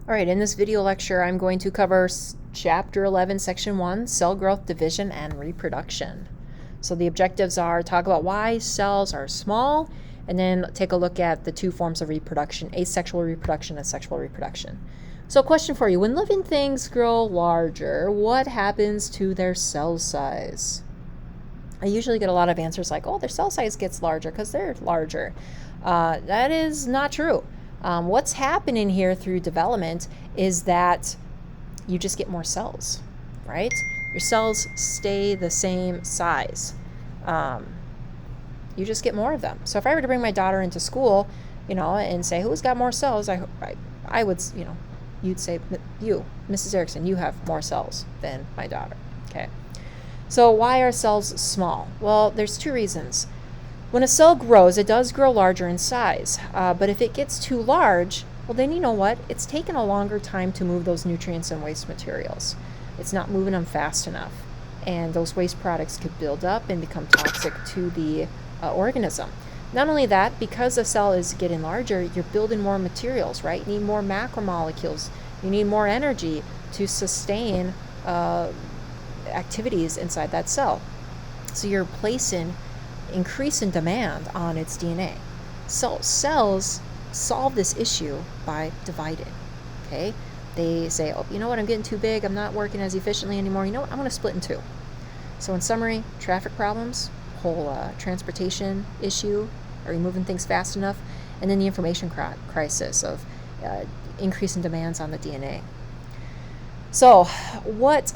All right, in this video lecture, I'm going to cover Chapter 11, Section 1, Cell Growth, Division, and Reproduction. So the objectives are talk about why cells are small, and then take a look at the two forms of reproduction, asexual reproduction and sexual reproduction. So question for you, when living things grow larger, what happens to their cell size? I usually get a lot of answers like, oh, their cell size gets larger because they're larger. That is not true. What's happening here through development is that you just get more cells, right? Your cells stay the same size. You just get more of them. So if I were to bring my daughter into school, and say, who's got more cells? I would, you'd say, you, Mrs. Erickson, you have more cells than my daughter, okay? So why are cells small? Well, there's two reasons. When a cell grows, it does grow larger in size, but if it gets too large, well then you know what? It's taken a longer time to move those nutrients and waste materials. It's not moving them fast enough, and those waste products could build up and become toxic to the organism. Not only that, because the cell is getting larger, you're building more materials, right? You need more macromolecules. You need more energy to sustain activities inside that cell. So you're placing increase in demand on its DNA. So cells solve this issue by dividing, okay? They say, oh, you know what, I'm getting too big, I'm not working as efficiently anymore, you know what, I'm going to split in two. So in summary, traffic problems, whole transportation issue, are we moving things fast enough? And then the information crisis of increasing demands on the DNA. So what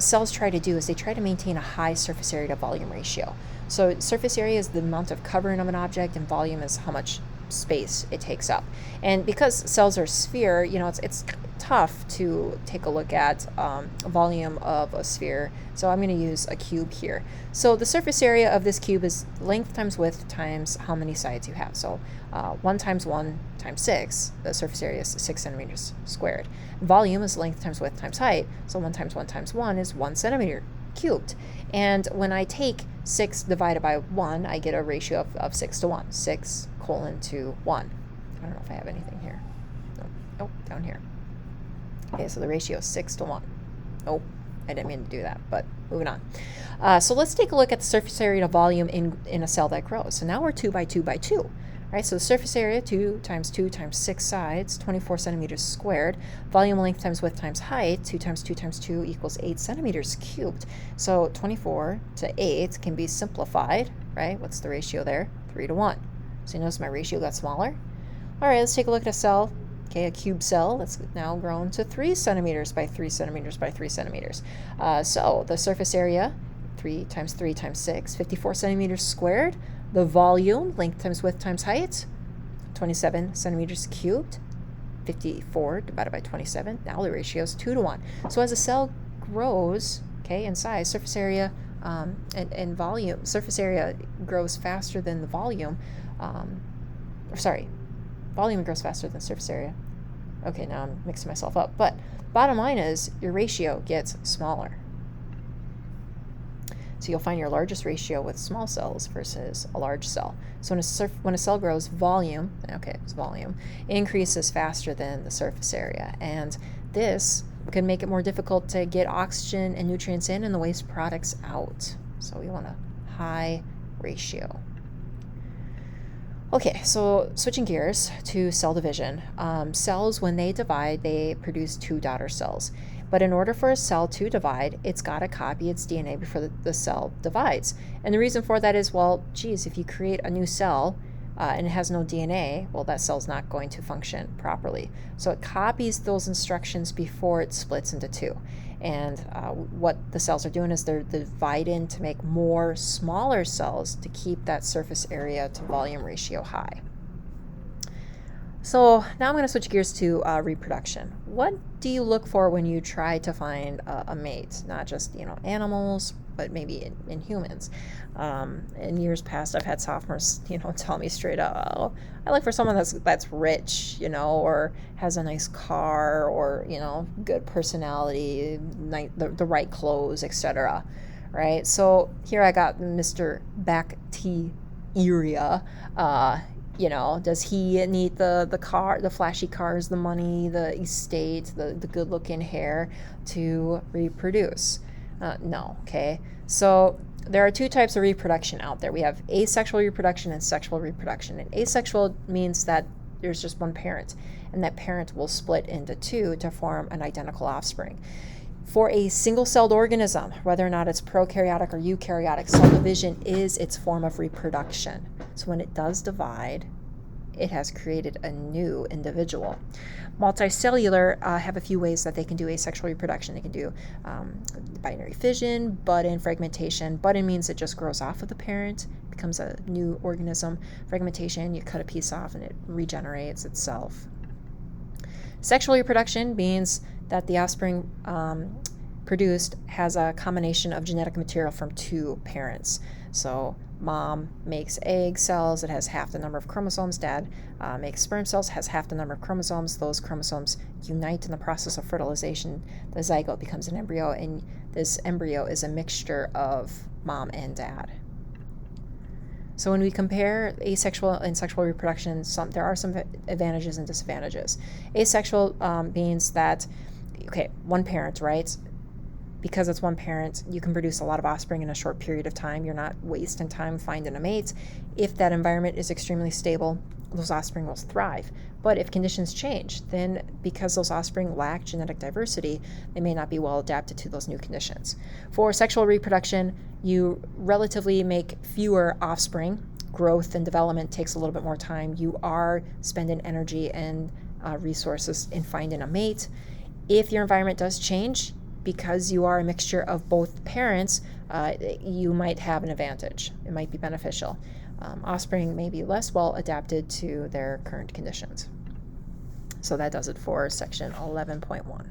cells try to do is they try to maintain a high surface area to volume ratio. So surface area is the amount of covering of an object, and volume is how much space it takes up. And because cells are sphere, it's tough to take a look at volume of a sphere. So I'm going to use a cube here. So the surface area of this cube is length times width times how many sides you have. So 1 times 1 times 6, the surface area is 6 centimeters squared. Volume is length times width times height. So 1 times 1 times 1 is 1 centimeter cubed. And when I take 6 divided by 1, I get a ratio of 6 to 1. 6 colon to 1. I don't know if I have anything here. Oh, down here. Okay, so the ratio is 6 to 1. Oh, I didn't mean to do that, but moving on. So let's take a look at the surface area to volume in a cell that grows. So now we're 2 by 2 by 2. Right, so the surface area, 2 times 6 sides, 24 centimeters squared. Volume length times width times height, 2 times 2 times 2 equals 8 centimeters cubed. So 24 to 8 can be simplified, right? What's the ratio there? 3 to 1. So you notice my ratio got smaller? All right, let's take a look at a cell. Okay, a cube cell that's now grown to 3 centimeters by 3 centimeters by 3 centimeters. So the surface area, 3 times 3 times 6, 54 centimeters squared. The volume, length times width times height, 27 centimeters cubed, 54 divided by 27. Now the ratio is 2 to 1. So as a cell grows, okay, in size, surface area and volume, surface area grows faster than the volume. Volume grows faster than surface area. Okay, now I'm mixing myself up. But bottom line is your ratio gets smaller. So you'll find your largest ratio with small cells versus a large cell. So when a cell grows, volume increases faster than the surface area. And this can make it more difficult to get oxygen and nutrients in and the waste products out. So we want a high ratio. Okay, so switching gears to cell division. Cells, when they divide, they produce 2 daughter cells. But in order for a cell to divide, it's got to copy its DNA before the cell divides. And the reason for that is, well, geez, if you create a new cell and it has no DNA, well, that cell's not going to function properly. So it copies those instructions before it splits into 2. And what the cells are doing is they're dividing to make more smaller cells to keep that surface area to volume ratio high. So now I'm going to switch gears to reproduction. What do you look for when you try to find a mate? Not just, animals, but maybe in humans. In years past, I've had sophomores, tell me straight up, oh, I look for someone that's rich, or has a nice car, or, good personality, the right clothes, etc. Right? So here I got Mr. Bacteria. You know, does he need the car, the flashy cars, the money, the estate, the good looking hair to reproduce? No. Okay. So there are two types of reproduction out there. We have asexual reproduction and sexual reproduction. And asexual means that there's just one parent, and that parent will split into two to form an identical offspring. For a single-celled organism, whether or not it's prokaryotic or eukaryotic, cell division is its form of reproduction. So when it does divide, it has created a new individual. Multicellular have a few ways that they can do asexual reproduction. They can do binary fission, bud-in, fragmentation. Bud-in means it just grows off of the parent, becomes a new organism. Fragmentation, you cut a piece off and it regenerates itself. Sexual reproduction means that the offspring produced has a combination of genetic material from two parents. So mom makes egg cells, it has half the number of chromosomes. Dad makes sperm cells, has half the number of chromosomes. Those chromosomes unite in the process of fertilization. The zygote becomes an embryo, and this embryo is a mixture of mom and dad. So when we compare asexual and sexual reproduction, there are some advantages and disadvantages. Asexual means that, okay, one parent, right? Because it's one parent, you can produce a lot of offspring in a short period of time. You're not wasting time finding a mate. If that environment is extremely stable, those offspring will thrive. But if conditions change, then because those offspring lack genetic diversity, they may not be well adapted to those new conditions. For sexual reproduction, you relatively make fewer offspring. Growth and development takes a little bit more time. You are spending energy and resources in finding a mate. If your environment does change, because you are a mixture of both parents, you might have an advantage. It might be beneficial. Offspring may be less well adapted to their current conditions. So that does it for section 11.1.